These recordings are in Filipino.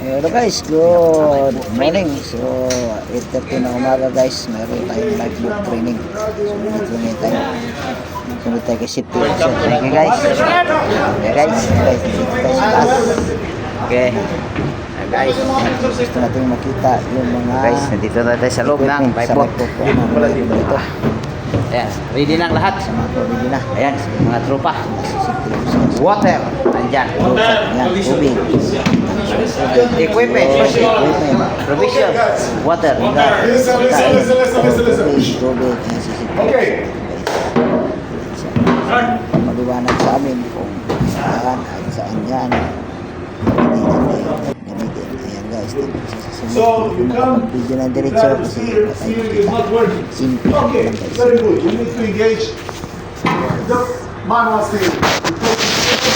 Hello guys, good morning. So, 8:30 na umaga guys, meron tayong live load training. Sunod tayo. Sunod tayo kay City. So, thank you guys. Okay guys, dito tayo sa taas. Okay. Guys, gusto natin makita yung mga Guys, nandito na tayo sa loob ng Bipod. Ito. Ayan, ready na ang lahat. Sa mga pabili na. Ayan, mga tropa. Water, nandyan. Yan, tubig. Equipment, provision, water. Tubig. Okay. Maliwanag sa amin kung saan at saan yan. Gamitin. Ayan guys, So you come, video ng diretso the kasi seal is not working. simple Okay, lang guys. very good. You need to engage the manual seal.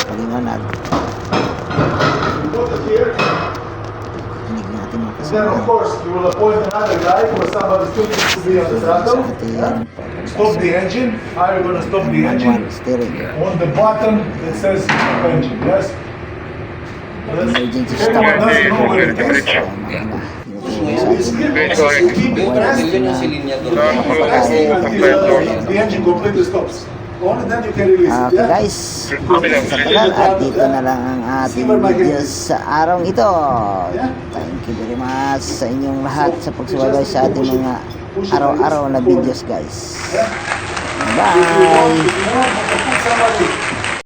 Paliwanag. You put it here. Hinig natin mga Then of kasama. course you will appoint another guy for somebody still needs to be on the throttle. Stop the engine. How are you going to stop the engine? Steering. On the button that says stop engine. Yes. Emergency stop. Everyone doesn't know where it is. Keep it pressed. The engine completely stops. Only then you can release it. Okay Yeah? guys, sa tagal at dito na lang ang ating videos sa araw ito. Thank you very much sa inyong lahat sa pagsubaybay sa ating mga araw-araw na videos guys. If you Bye! want to put somebody